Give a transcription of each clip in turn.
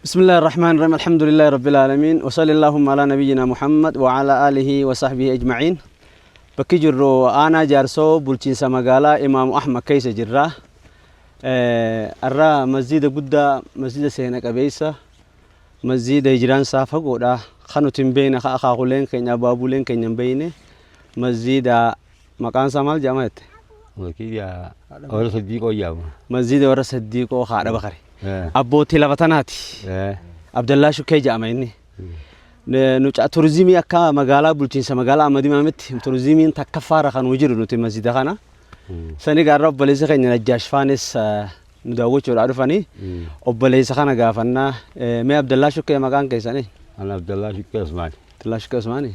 بسم الله الرحمن الرحيم الحمد لله رب العالمين وصلى اللهم على نبينا محمد وعلى آله وصحبه أجمعين بكجرو أنا جارسو بولتين سماغالا إمام أحمد كيس جرا الرا مسجد قدّا مسجد سينا كبيسة مسجد هجران صافا قودا خانو تنبين خاقولين كينيا بابولين كينيا بيني مسجد مكان سمال جامعت وكيا أول صديقه ياما مسجد ورا صديقه خادا بخاري أبو تلفتناتي عبد الله شكي جامعيني نوجا توريزمي أكا مقالة بولتين سمقالة أمدي مامت توريزمي تكفار خان وجرو نوتي مسجد خانا سني قرب بليس خين نجاش فانس نداوش وعرفاني وبليس خانا قافنا ما عبد الله شكي مكان كيساني أنا عبد الله شكي عثماني عبد الله شكي عثماني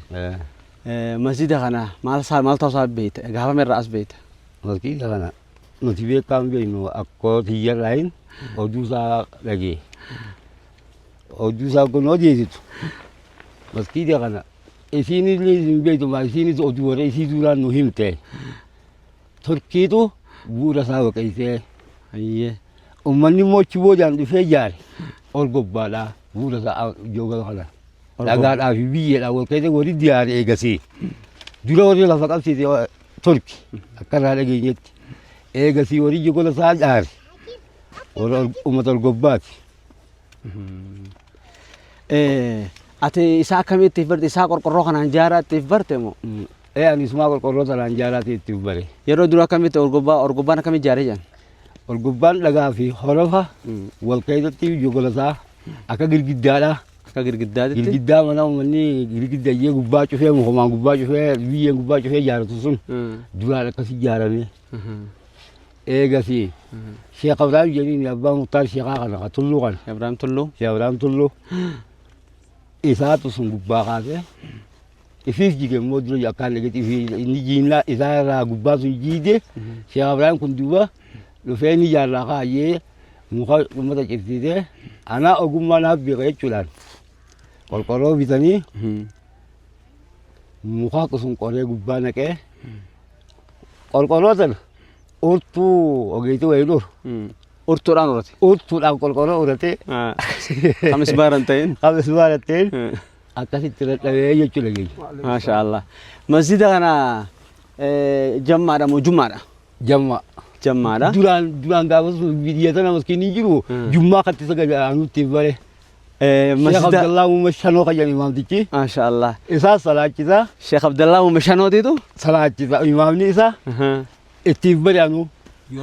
مسجد خانا مال توصل بيت قافا من رأس بيت مسجد خانا نتيجة كام بينو أكو تيجي لاين أودوسا لقي أودوسا كنو جيتو مسجد خانا إسيني اللي بيتو ما إسيني أودورة إسي دوران مهمته تركيتو بورا ساو كيسه أيه أمني موتشبو جان دفيجار أرجوبالا بورا ساو جوجا خلا لقد أبيبي لا وكذا ورد ديار إيجاسي دورا ورد لا فقط سيد تركي أكره لقي جت إيجاسي ورد جوجا ساجار ور أمة الجوبات أتي إساء كمية تفبرت إساء قرقرو خان جارة تفبرت مو أنا اسمع قرقرو سلان جارة تفبري يرو درا كمية أرجوبان كمية جارة جان الجوبان لقى في خرافة والكذا تيجي جوجا سا أكاجر جدالا كغير قداد الجدام أنا مني الجدام يجي غباش فيه مخمان غباش فيه بيه غباش فيه جارة تسون دولا كسي جارة مي إيه كسي شيخ إبراهيم جرين يبغى مختار شيخ آخر تلو كان إبراهيم تلو شيخ إبراهيم تلو إذا تسون غباش إفيس جيكم مودلو يكان لقيت في نجينا إذا را غباش يجيده شيخ إبراهيم كندوا لو فيني جارة خايه مخا متى كذي أنا أقوم ما نبي غير شلون قرقرو بيتني مخا كسون قريه غبانة كه قرقرو تل أورتو أجيتو أيلور أورتو ران ورتي أورتو لا قرقرو ورتي خمس بارنتين خمس بارنتين أكاسي ترى يجوا ما شاء الله مسجد أنا جمعة مو جمعة جمعة دوران قابوس فيديوهنا مسكين يجرو جمعة كتير سكجا أنو تبارة شيخ عبد الله ومشانو كجاني إمام تيجي ما شاء الله إسا صلاة كذا شيخ عبد الله ومشانو تيتو صلاة كذا إمام نيسا تبارة أنو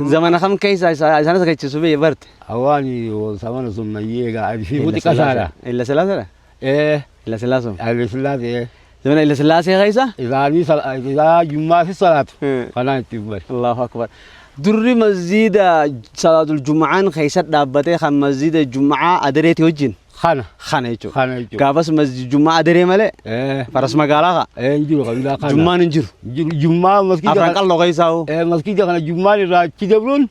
زمان خم كيسا إسا سكتش سبي برت أواني وسامنا سمنا يجا في بودي كسارة إلا سلاسة إلا سلاسة إلا سلاسة زمان إلا سلاسة كيسا إذا أني صلاة إذا جمعة في صلاة فلا تبارة الله أكبر دري مسجد صلاة الجمعة خيسات دابته خم مسجد الجمعة أدريت وجين خانة يجو كابس مسجد الجمعة أدري ماله فرس مقالة نجرو قبيلة خانة جمعة نجرو جمعة مسجد أفرق الله كيساو مسجد خانة جمعة راج كدبرون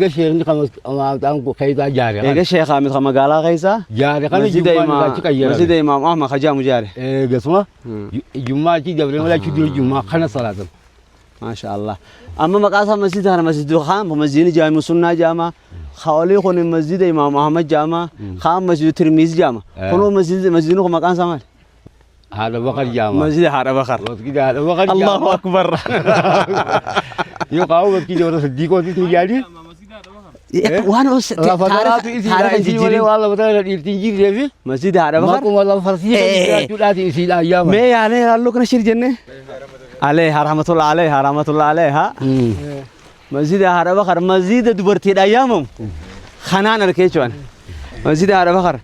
شيخ نخمس ما تانكو خيسا جاري شيخ خامس خم مقالة خيسا جاري خانة جمعة مسجد إمام أحمد خجام جاري قسمة جمعة كدبرون ولا كدير جمعة خانة صلاة ما شاء الله أما مقاصد مسجد هذا مسجد خام مسجد جامع سنة جامع خالي خون مسجد إمام أحمد جامع خام مسجد ترمذي جامع خلوا مسجد نو مكان سمال هذا بقر جامع مسجد هذا بقر هذا بقر الله أكبر يقاو مسجد ورا صديقه تيجي وانا تعرف تجيبي والله بتاعي تيجي في مسجد هذا بقر ما كم والله فرسيه تجي في الأيام ما يعني قال لك نشير جنة عليه رحمة الله عليه ها مسجد هذا بقر مسجد دبرتي الأيامهم خنان الكيشوان مسجد هذا بقر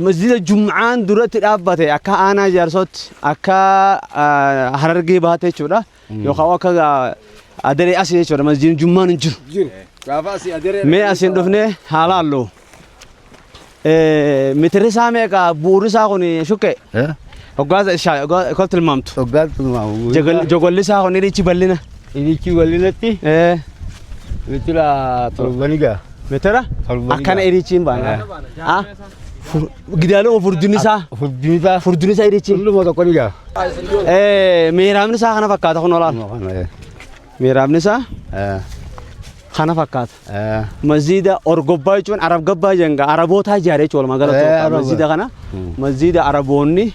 مسجد الجمعان درت الأبته أكا أنا جرسوت أكا هررجي بهته شورا يخاف أكا أدري أسي شورا مسجد الجمعان نجر ما أسين دفنه حلالو مترسا ميكا بورسا كوني شوكة وقاز قلت المامت جوجل لسا كوني ريتشي بلنا ريتشي بلنا تي مترا تربانيكا مترا أكان ريتشين بانا قدالو فردونيسا ريتشي كل ما تقوليكا ميرامنسا خنا فكاتا خنولان ميرامنسا خنا فكات مسجد أرجوبا يجون عرب جبا جنگا عربوتها جاري شو المقالة مسجد خنا مسجد عربوني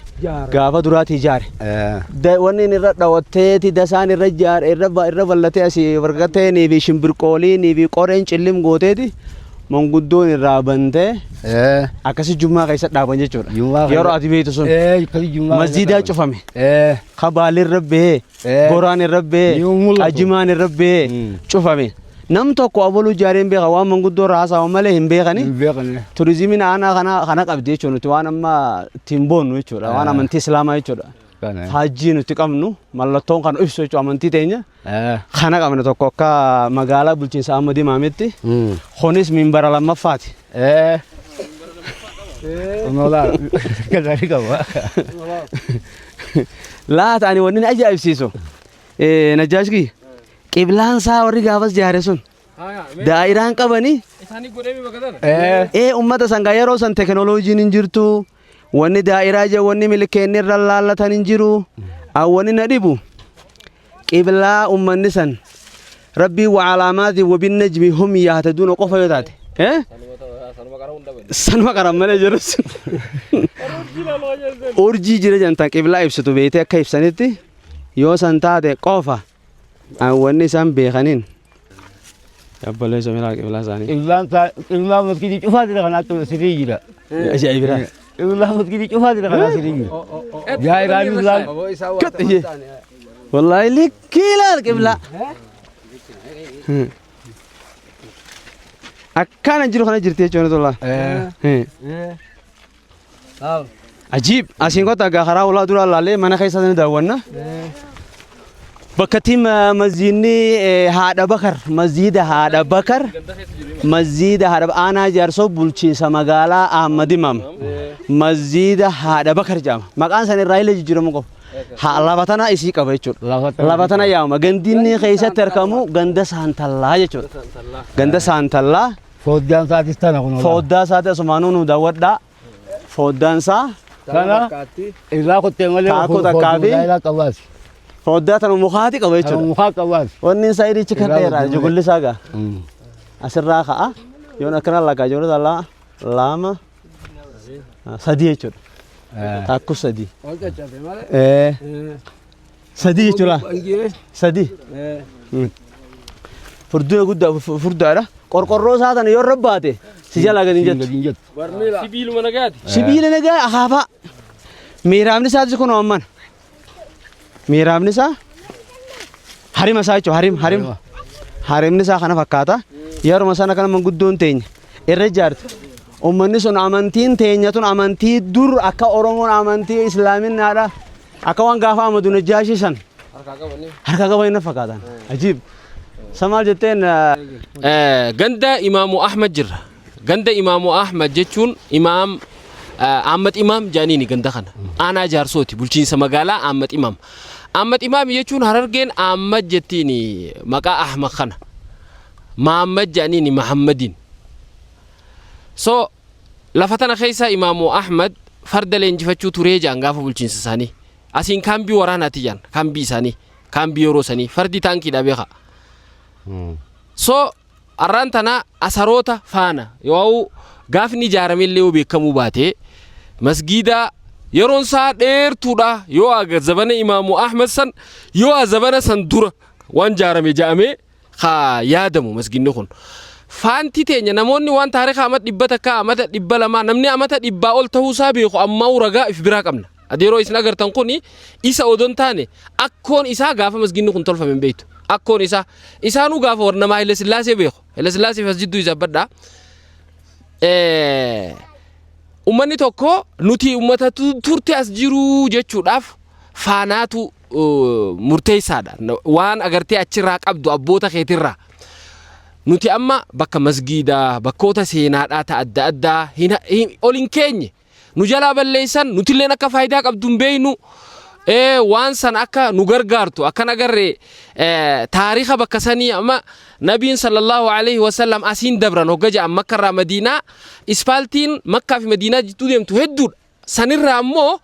قافة دراتي جاري ده وني نرد دوتة دسان الرجال الرب اللي تأسي ورقتين في شمبركولي في قرنش اللي مقوتة منقدون الرابنته أكاسي جمعة كيسة دابنجة شورا يارو أتبيه تسون مسجد أشوف فمي خبال الرب قرآن الرب أجمان الرب شوف فمي نم تو قابلو جارين بيها وام منقدو راسا وماله هم بيغني توريزمين أنا قبدي شونو توانا ما تيمبون ويشورا وانا من تسلامة ويشورا حاجي نتكامنو مالتون كان إفسو يشوا من تيتينيا خنا كمان تو كوكا مقالة بلشين سامدي مامتي خونيس منبر لما فاتي نولا كذلك هو لا تاني ونين أجي أفسيسو نجاشكي قبلان سا وري غافس جارسون دائران قبني امه سانغايرو سان تكنولوجي نجرتو وني دائرا جا وني ملكين رلالتن نجرو او وني نديبو قبلا امني سن ربي وعلامات وبالنجم هم يهتدون قفيتات سنما كرم مل جرس اورجي جري جنتا قبلا يفسدو بيته كيف سنتي يو سنتا دي قفا أولني سام بيخانين يبلش سميرا كبلا ساني إبلان مسكين شوفها دي لغنا تو سريجرا أشياء إبرا إبلان مسكين شوفها دي لغنا سريجرا جاي راني إبلان كتير والله لك كيلا كبلا أكان أجرو خنا جرتي أجرو تولا عجيب أسينكو تاجا خرا ولا دولا لالي mana kaisa داونا بكتيم مسجدني هذا بكر مسجد هذا أنا جالسو بولشين سماغالا أحمد إمام مسجد هذا بكر جام مكان سني رايل جيرمكو لابتنا إسي كبير لابتنا يوم غنديني خيسة تركمو غند سانتلا يجور غند سانتلا فودان ساتستانا كنولا فودان سات سمانو داودا فودان سا كنا إذا كنت مالي تاكو تكابي فودات أنا مخاطي كويس كواس ونين سايري تكن تيرا جوكل ساقا أسرع خا يوم أكنا لقى جورا دلا لاما سدي يجور تاكو سدي سدي يجورا سدي فردو يقول فردو على قرقروس هذا نيور رباته سجلا قدين جت سبيل منجات سبيل نجا أخافا ميرامني سادس كون أمان ميرام نسا حريم سايچو حريم نسا خنا فكاتا يار مسانا كان منغدون تين الرجارت امني سن امانتين تينياتون امانتي دور اكا اورمون امانتي اسلامين نارا اكا وان غافا مدون جاشي سن حركا وين فكاتا عجيب سمال جتين غندا امام احمد جر غندا امام احمد جچون امام احمد امام جانيني غندا خنا انا جارسوتي بولچين سمغالا احمد امام يجون هررجين احمد جتيني مكا احمد خنا محمد جانيني محمدين سو لفتنا خيسا امام احمد فرد لنجفتشو توريجا انغافو بولچين ساني اسين كامبي ورانا تيجان كامبي ساني كامبي يورو ساني فردي تانكي دابيخا سو ارانتنا اساروتا فانا يو غافني جارميلي وبيكمو باتي مسجدا يرون سا دير تودا يو اغ زبن امام احمد سن يو زبن سن دور وان جارمي جامي خا يادمو مسجد نكون فانتي تينيا نموني وان تاريخ امت دبتا كا امت دبلا ما نمني امت دبا اول توسا بيخو اما ورغا افبرا قمنا اديرو اسنا غرتن كوني عيسى اودون تاني اكون عيسى غافا مسجد نكون تولف من بيتو اكون عيسى نو غافا ورنا ما الى سلاسي بيخو الى سلاسي مسجدو يزبدا ummanni tokko nuti ummata turte as jiru jechuudhaaf faanaatu murteessaadha waan agartee achirraa qabdu abboota keetirraa nuti amma bakka masgiida bakkoota seenaadhaa ta adda addaa olin keenye nu jalaa balleessan nuti illeen akka faayidaa qabdu hin beeynu waan san akka nu gargaartu akka nagarre taariikha bakka sanii amma nabiin sallallahu alayhi wa sallam asin dabran hoggaja makka ra madina ispaltiin makka fi madina jittu demtu hedduudha sanirra ammoo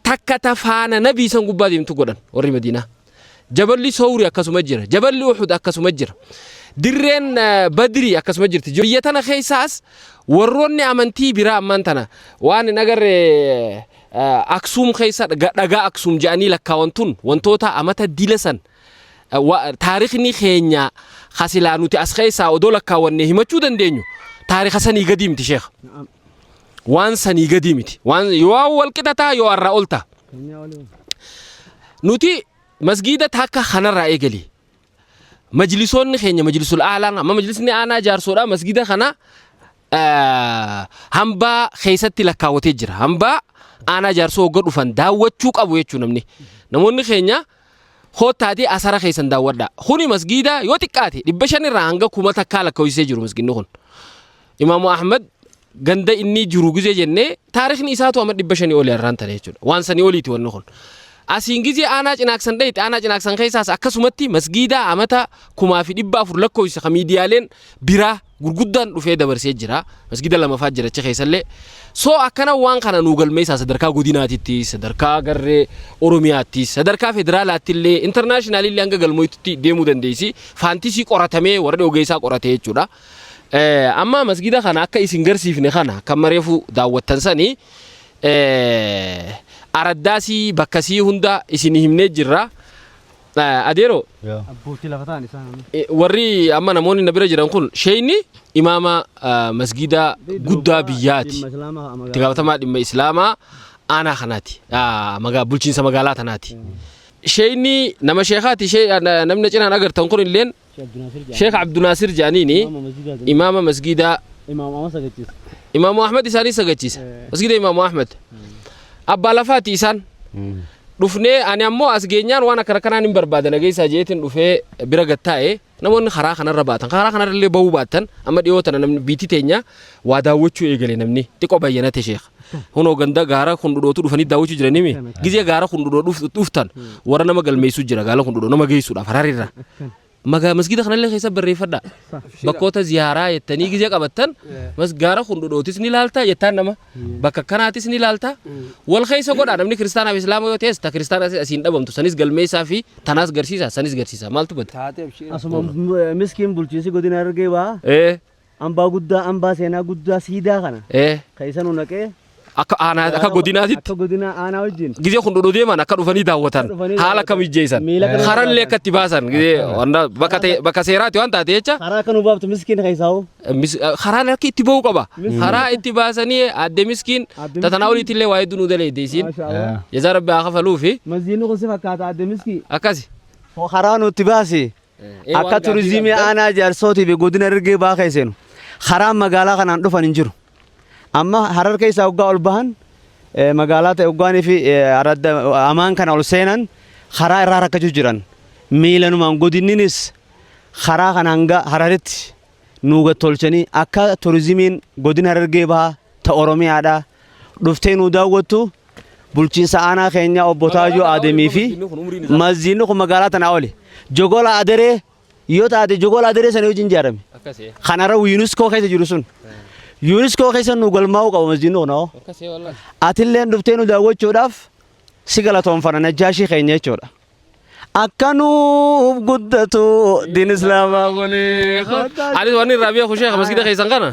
takka tafaana nabii san gubbaa demtu godhan warri madina jaballi sawri akkasuma jira jaballi uhud akkasuma jira dirreen badrii akkasuma jirti biyya tana keessaas warroonni amantii biraa ammaan tana waan hin agarre Aksuum keessa dhagaa Aksuum jedhanii lakkaawwantuun wantoota amata dilasan taarikhni keenya hasilaa nuti as keessaa odoo lakkaawwanne himachuu dandeenyu taarikha sanii gadi miti sheekh waan sanii gadi miti waan yoo walqixataa yoo arraa olta nuti masgiida takka kanarraa eegali majlisoonni keenya majlisul aalaan amma majlisni aanaa jaarsoodha masgiida kana hambaa keessatti lakkaawwatee jira hambaa aanaa jaarsoo hogga dhufan daawwachuu qabu jechuun namoonni keenya hottaati asara keessan daawwadha kuni masgiida yoo xiqqaate 500 irraa hanga 1000 takkaa lakkaawwisee jiru masgiidni kun Imaamu Ahmad ganda inni jiru gizee jennee taarikhni isaatu amma 500 olii irraan tane jechuudha waan sanii oliiti wanni kun asiin gizee aanaa cinaaksan dheeyte aanaa cinaaksan keessaas akkasumatti masgiida amata 1400 lakkoofsa kamiidiyaaleen biraa gurguddaan dhufee dabarsee jira masgiida lamaffaa jira achi keessallee soo akkana waan kana nuu galmeessaa sadarkaa godinaatitti sadarkaa garree oromiyaatti sadarkaa federaalaatti illee intarnaashinaali illee hanga galmooytutti deemuu dandeessi faantisii qoratamee warra ogeessaa qoratee jechuudha amma masgiida kana akka isin garsiifne kana kan mareefu daawwattan sanii araddaasii bakkasii hunda isin himnee jirra adeero abbootii lafataan isaan warri amma namoonni na bira jiran kun sheeyni imaama masgiida guddaa biyyaati tigaafatamaa dhimma islaamaa aanaa kanaati bulchiinsa magaalaa tanaati sheeyni nama sheekaati namni cinaan agartan kun illeen Sheekh Abdunaasir Jaaniini imaama masgiida Imaamu Ahmad isaanii sagachiisa masgiida Imaamu Ahmad abbaa lafaati isaan dhufnee ani ammoo as geenyaan waan akka kanaan hin barbaadan ageessaa jeetiin dhufee bira gattaa'e namoonni karaa kanarra baatan karaa kanarra illee bahuu baatan amma dhiyootana namni biitii teenya waa daawwachuu eegale namni xiqqoo bayyanate sheekh hunoo ganda gaara hundudhootu dhufanii daawwachuu jiranimi gizee gaara hundudhoo dhuftan warra nama galmeessuu jira gaala hundudhoo nama geessuudhaaf hararirra masgiida kanallee keessa barreeffadha bakkoota ziyaaraa jettanii gizee qabattan gaara hundudhootis ni laalta jettaan nama bakka kanaatis ni laalta wal keessa godha namni kiristaanaaf islaama yoo ta'es ta kiristaana asiin dhabamtu sanis galmeessaa fi tanaas garsiisa sanis garsiisa maaltu bada asuma miskiin bulchiinsi godina argee baa ambaa guddaa ambaa seenaa guddaa siidaa kana keessa nu naqee akka godina aanaa wajjin gizee hundudhoo deeman akka dhufanii daawwatan haala kam ijjeessan karallee akka itti baasan bakka seeraati waan taate jecha karaa kan ubaabtu miskiin keessaa karaan akka itti bahuu qaba karaa itti baasanii adde miskiin tatanaa oliitillee waa hedduu nu daleeddeesiin jazaa rabbi haa kafaluufi masjiidni kun si fakkaata adde miskii akkasi karaa nutti baasi akka turizimii aanaa jaarsootiif godina ergee baa keesseenu karaan magaalaa kanaan dhufan hin jiru amma harar keessa hoggaa ol bahan magaalaa ta'e hoggaanii fi amaan kana ol seenan karaa irraa rakkachuu jiran miilanumaan godinninis karaa kana hanga hararitti nuuga tolchanii akka turizimiin godina Harargee bahaa ta Oromiyaadha dhuftee nu daawwattu bulchiinsa aanaa keenya obbo Taajuu Aademii fi masjiidni kun magaalaa tana oli jogola adaree yoo taate jogola adaree sana wajjin ijaarame kanarra UNESCO keessa jiru sun UNESCO keessa nu galmaa'uu qaba masjiidni kun atillee dhuftee nu daawwachuudhaaf si galatoonfana Najaashii keenya jechuudha akka nuuf guddatu diin islaamaa kun ani wanni rabiya ku sheekh masjiida keessan kana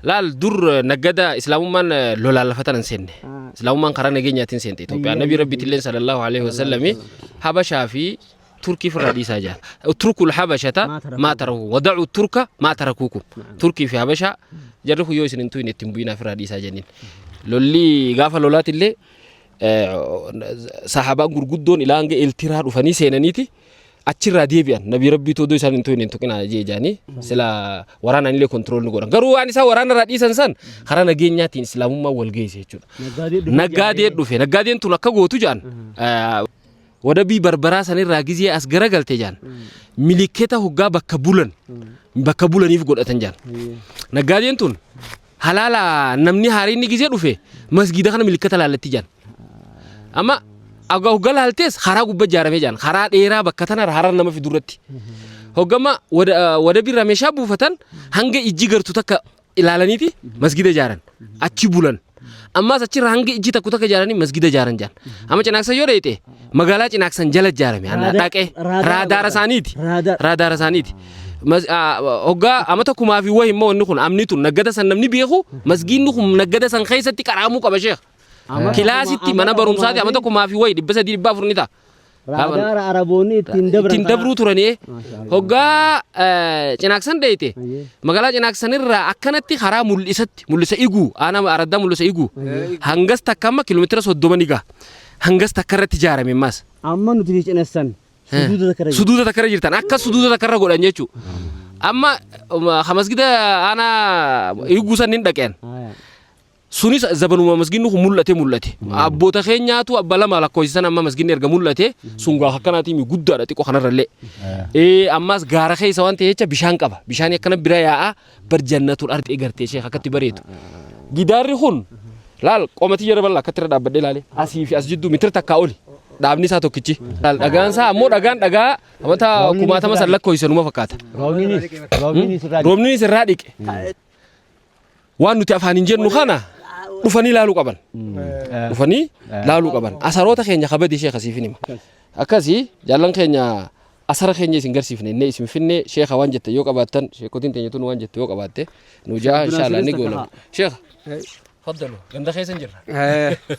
laal dur nagada islaamummaan lolaalafatan senne islaamummaan karaa nageenyaatiin sente Itoophiyaa nabi rabbitillee sallallahu alaihi wasallam habashaa fi تركي في الرئيسة جال اتركوا الحبشة ما تركوا ودعوا الترك ما تركوكم تركي في حبشة جربوا يوسن انتو نتمبينا في الرئيسة جنين لولي غافل لولات اللي صحابة غرغدون إلى أنجي الترار وفني سينانيتي أتشرا ديبيان نبي ربي تودو يسان انتو كنا جاني سلا ورانا نيلي كنترول نقولن غرو أني سا ورانا رئيسا سان خرانا جينياتين إسلام ما والجيسي نقادي دوفي نقادي انتو نكاغو تجان ودبي بربرا سني راجزي أسجرا قلت جان ملكته هجا بكبولن يفقد أتنجان نقادي انتون حلالا نمني هارين نجزي دوفي مسجد خنا ملكته لا لتجان أما أجا هجا لالتيس خراج بجارة ميجان خراج إيرا بكتنا رهارن نما في دورتي هجا ما ودبي رمشا بوفتن هنگه إجيجر تتك إلالانيتي مسجد جارن أتشبولن أما سأشير هنگه إجي تكوتا كجارني مسجد جارن جان أما جناكسا يوريته مغالا جناكسا جلت جارمي أنا داك رادار سانيتي hoggaa amata kumaa fi wayii immoo inni kun amni tun naggada san namni beeku masgiinni kun naggada san keessatti qaraamuu qaba sheekh kilaasitti mana barumsaati amata kumaa fi wayii 300 ni ta'a. Raadaara Araboonni ittiin dabruu turanii hoggaa Cinaaksan dheeyite magaalaa Cinaaksan irraa akkanatti karaa mul'isa iguu aanaa araddaa mul'isa iguu hangas takka amma kiiloomeetira 30 ni ga'a hangas takka irratti ijaarame ammas. Amma nuti Cinaaksan suduuda takka irra jirtan akka suduuda takka irra godhan jechuudha. Amma masgida aanaa iguu sanniin dhaqeen. Sunis zabanuma masginni kun mul'ate abboota keenyaatu abba lama lakkoofsisan amma masginni erga mul'ate sun gaa akkanaati mi guddaadha xiqqoo kanarrallee ammas gaara keessa waan ta'e jecha bishaan qaba bishaan akkana bira yaa'a barjannatul ardi gartee sheekh akkatti bareetu gidaarri kun laal qomatii jara bal'aa akkatti irra dhaabbadhee laale asii fi as jidduu mitira takkaa oli dhaabni isaa tokkichi laal dhagaan isaa ammoo dhagaan dhagaa amata kumaatama san lakkoofsisanuma fakkaata roobninis irraa dhiqe waan nuti afaan hin jennu kana dhufanii laaluu qaban asaroota keenya kabadi sheekha siifin hima akkasii jaallan keenya asara keenya isin garsiifne inni isin finne sheekha waan jette yoo qabaattan sheekotiin teenyatuun waan jette yoo qabaatte nu jaa inshallah ni goona sheekha faddalu ganda keessan jirra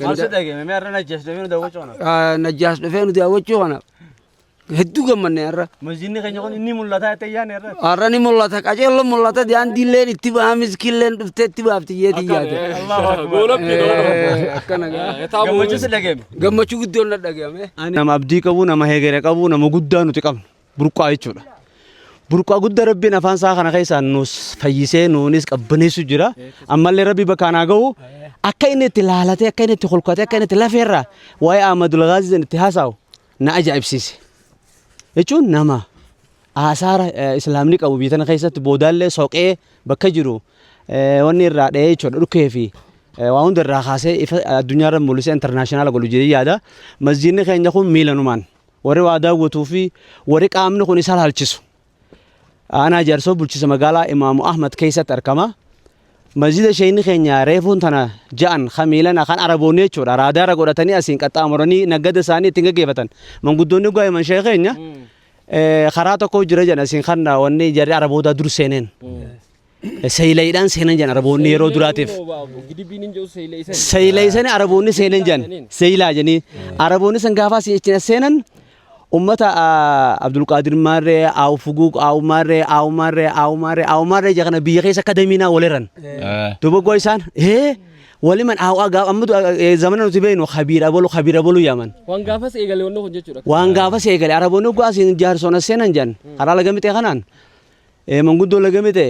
Maaltu dhagee mee arra najjaas dhufee nu daawwachuu kana najjaas dhufee nu daawwachuu kana hedduu gammanne irra masjiidni keenya kun inni mul'ata ta'e yaane irra arra ni mul'ata qajeello mul'ata daandiilleen itti ba'amis killeen dhuftee itti baafti jeeti yaate akkana gammachuu si dhageeme gammachuu guddoon na dhageeme nama abdii qabu nama heegere qabu nama guddaa nuti qabnu burqaa jechuudha burqaa guddaa rabbiin afaan isaa kana keessaan nus fayyisee nuunis qabbaneessu jira ammallee rabbi bakka anaa ga'u akka inni itti laalatee akka inni itti kolkatee akka inni itti lafeerraa waa'ee Ahmadul Ghaazii itti haasa'u na ajaa'ibsiise jechuun nama asaara islaamni qabu biyya tana keessatti boodaallee soqee bakka jiru wanni irraa dha'ee jechuudha dhukkee fi waan hunda irraa kaasee addunyaa irra mul'isee intarnaashinaala godhu jedhee yaada masjiidni keenya kun miilanumaan warri waa daawwatuu fi warri qaamni kun isa laalchisu aanaa jaarsoo bulchiisa magaalaa Imaamu Ahmad keessatti argama masjiida sheenni keenya reefuun tana ja'an khamiilana kan araboonni jechuudha raadaara godhatanii asiin qaxxaamuranii naggada isaanii ittiin gaggeeffatan manguddoonni gaa'iman sheekh keenya karaa tokko jira jedhan asiin kan wanni jarri araboota dur seeneen seylaydhaan seenan jedhan araboonni yeroo duraatiif seylaysanii araboonni seenan jedhan seylaa jedhanii araboonni san gaafa asiin seenan ummata Abdul Qadir Marre au Fuguk au Marre jagana biyya keessa kadamina waleran duba goisan waliman au aga amdu zaman nuti beenu khabira bolu yaman waan gaafas eegale wonno kun jechuudha waan gaafas eegale arabonni go asin jaarsona seenan jan ara lagamite kanan manguddo lagamite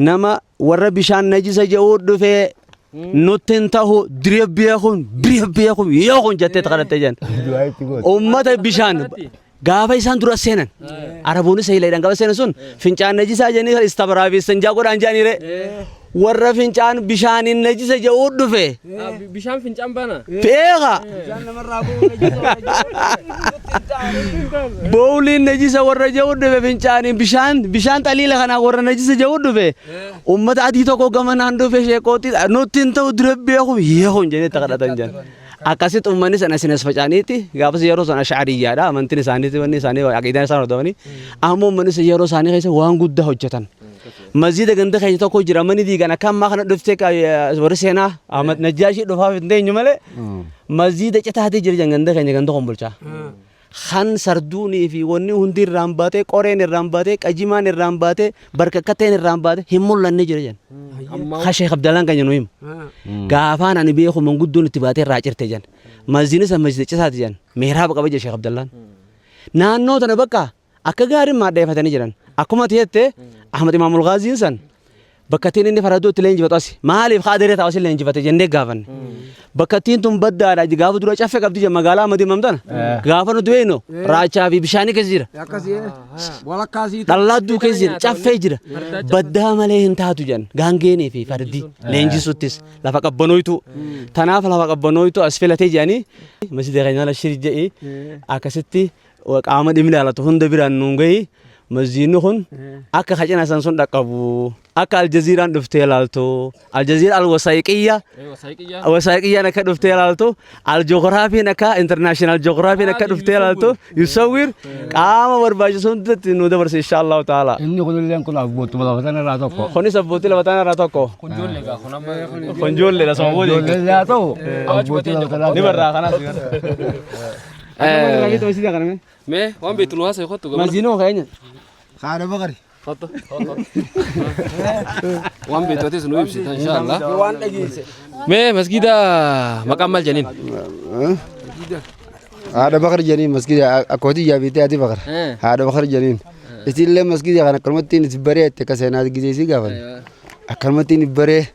nama warra bishaan najisa ja'uu dhufee nutin tahu diriyabiyakun yakun jette takadate jan ummata bishaan gaafa isaan dura seenan araboonni seylaydhaan gaafa seenan sun fincaan najisaa janii istabaraafi sanjaa godhaan jaaniire warra fincaan bishaanin najisa ja'uu dhufe bishaan fincaan baana beeka bowliin najisa warra ja'uu dhufe fincaanin bishaan xaliila kanaa warra najisa ja'uu dhufe ummata adii tokko gamanaan dhufe sheekootti nutin ta'u dura beeku yeekun jennee takadhatan jan akkasitti uummanni sana sinas facaaniitti gaafas yeroo sana ash'ariyyaadha amantiin isaaniitti wanni isaanii aqiidaan isaan hordofanii ammoo uummanni yeroo isaanii keessa waan guddaa hojjetan masjiida ganda keenya tokko jira mani diigan akka ammaa kana dhuftee warri seenaa Ahmad Najjaashii dhufaaf hin teenyu malee masjiida citaatee jira ganda keenya ganda kombolchaa kan sarduunii fi wanni hundi irraan baatee qoreen irraan baatee qajimaan irraan baatee barkakkateen irraan baatee hin mul'anne jira jan ka Sheekh Abdallaan keenya nu himu gaafaan ani beeku manguddoon itti baatee irraa cirte jan masjiidni san masjiida citaati jan meeraaba qaba jira Sheekh Abdallaan naannoo tana bakka akka gaariin maaddeeffatanii jiran akkuma tiyette Ahmad Imaamul Ghaazii san bakkatiin inni faradoo itti leenjifatu asi maaliif qaadiree ta'u asi leenjifate jennee gaafanne bakkatiin tun baddaadha gaafa dura caffee qabdi jee magaalaa Ahmad Imaam tana gaafa nu du'eeno raachaa fi bishaanii keessa jira dhalladduu keessa jira caffee jira baddaa malee hin taatu jan gaangeenii fi fardi leenjisuttis lafa qabbanooytu tanaaf lafa qabbanooytu as filatee jedhanii masjiida keenya ala shiri jedhii akkasitti qaama dhimmi ilaalatu hunda biraan nuun gahii masjiidni kun akka hacina san sun dhaqqabu أكا الجزيرة دفتي لالتو الجزيرة الوثائقية الوثائقية نكا دفتي لالتو الجغرافيا نكا انترناشونال جغرافيا نكا دفتي لالتو يصور قام ورباجسون تنو دبرس إن شاء الله تعالى إني كل اللي أنكم أبوت ما بفتنا راتوكو خوني سبوتي لبتانا راتوكو خنجول لي لسمودي لا تو أبوت ما بفتنا نبرة خلاص ما وان بيتلو هسه يخطو ما زينو خاينة خارج بقري خطو وان بيتو تسنو يمشي ان شاء الله ما مسجد مقام الجنين هذا بقر جنين مسجد أكودي جابيتي هذه بقر هذا بقر جنين استيل مسجد أنا كلمتين تبري تكسينا تجيسي كافن كلمتين تبري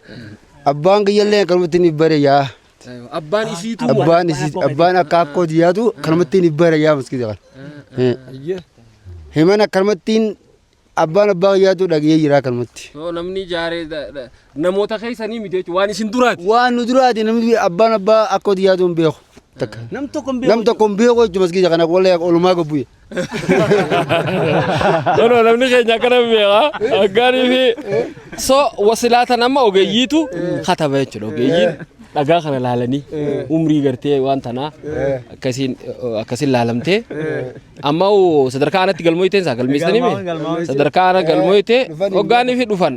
أبان كيالله كلمتين تبري يا أبان يسيتو أبان أكاكو دياتو كلمتين تبري يا مسجد كافن همنا كلمتين أبان أبان ياتو لقيه يرا كلمتي نمني جاري نموتا خيساني ميتيج واني سندرات ندرات نمني أبان أبان أكو دياتو بيخ نم تكون بيخو مسجد كافن أقول لك أول ما قبوي no namni keenya kana beeka aggaani fi so wasilaata nama ogeeyyiitu kataba jechuudha ogeeyyiin dhagaa kana laalanii umrii gartee waan tanaa akkasiin laalamtee amma sadarkaa anatti galmooyteen isaa galmeessitanii mee sadarkaa ana galmooytee hoggaanii fi dhufan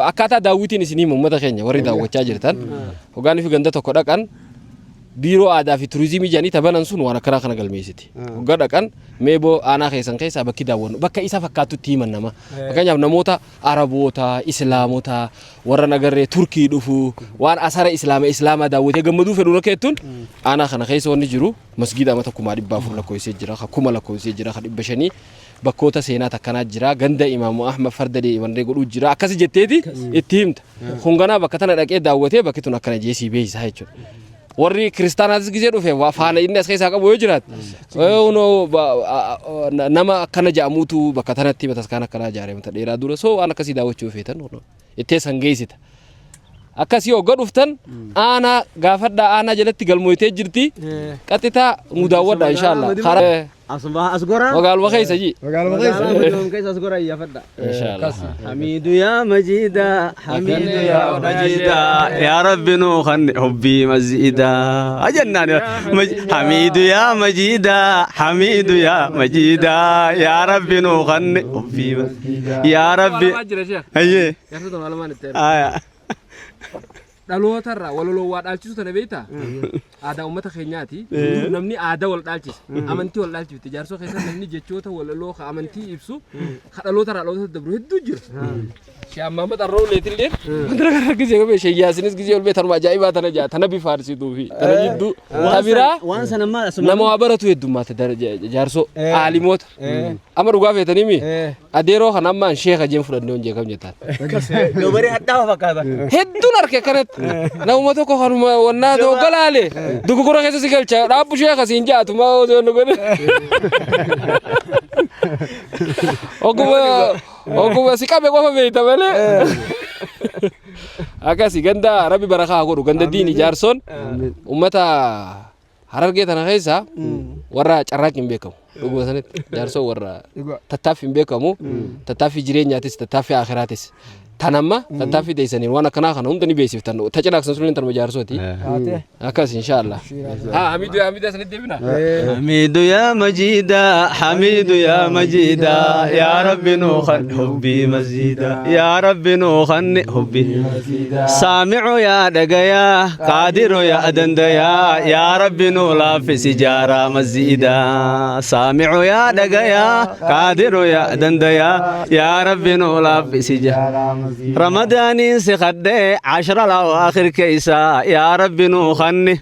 akkaataa daawwitiin isinii uummata keenya warri daawwachaa jirtan hoggaanii fi ganda tokko dhaqan biiroo aadaa fi turizimii jedhanii tabanan sun waan akkana kana galmeessiti. Hoggaa dhaqan meeboo aanaa keessan keessaa bakki daawwannu bakka isa fakkaatutti himan nama. Fakkeenyaaf namoota Araboota, Islaamota, warra nagarree Turkii dhufu waan asara Islaamaa daawwatee gammaduu fedhu rakkeettuun aanaa kana keessa wanni jiru masgiida amma tokkumaa 400 lakkoofsee jira, 1000 lakkoofsee jira, 500 bakkoota seenaa takkanaa jira, ganda Imaamu Ahmad Fardadee wanree godhuu jira. Akkasi jetteeti itti himta. Hunganaa bakka tana dhaqee daawwatee bakki tun akkana jeesii beeksisaa jechuudha. warri kiristaanaas gisee dhufe waa faana inni as keessaa qabu yoo jiraat nama akkana ja'amuutu bakka tanatti bataskaana akkanaa ijaarame dheeraa dura soo waan akkasii daawwachuu feetan ittee sangeessita akkasii hogga dhuftan aanaa gaafadhaa aanaa jalatti galmooytee jirti qaxitaa mudaawwadha inshallah أصغر وقال وخيس جي كيس أصغر يا فدا إن شاء الله حميد يا مجيدا حميد يا مجيدا يا رب نوخن حبي مزيدا أجنان حميد يا مجيدا حميد يا مجيدا يا رب نوخن حبي مزيدا يا رب أيه dhaloota waloloo waa dhaalchisu tana beektaa aadaa uummata keenyaati namni aadaa wal dhaalchisa amantii wal dhaalchifti jaarsoo keessatti namni jechoota waloloo ka amantii ibsu ka dhaloota dhaloota dabru hedduu jira Syamma matarroo leetillee mandara gara gisee qabee shayyaasinis gisee ol beetaruma ajaa'ibaa tana jaa tana bifaarsituu fi tana jidduu tabiraa waan sanammaa nama waa baratu heddummaate jaarsoo aalimoota amma dhugaa feetanii mi adeeroo kan ammaan sheeka jeen fudhannee hojii kam jettaan dobaree haddaa fakkaata hedduun arke kanatti nama tokko kanuma wannaa doggalaale dugugura keessa si galcha dhaabbu sheeka siin jaatu maa osoo godhe oguma si qabe qofa beeyta malee akasi ganda rabbi barakaa godhu ganda diini jaarsoon ummata harargee tana keessa warra carraaq hin beekamu dhuguma sanatti jaarsoo warra tattaaffi hin beekamu tattaaffi jireenyaatis tattaaffi aakhiraatis tanamma tattaaffi deessaniin waan akkanaa kana hunda ni beeksiftan tajaajilaksan suliin tanuma jaarsooti akkas inshallah hamidu ya sanatti deebina hamidu ya majida hamidu ya majida ya rabbi nukhan hubbi mazida ya rabbi nukhan hubbi sami'u ya dagaya qadiru ya adandaya ya rabbi nula fi sijara mazida sami'u ya dagaya qadiru ya adandaya ya rabbi nula fi sijara رمضاني سخدي 10 الأواخر كيسا يا رب نوخني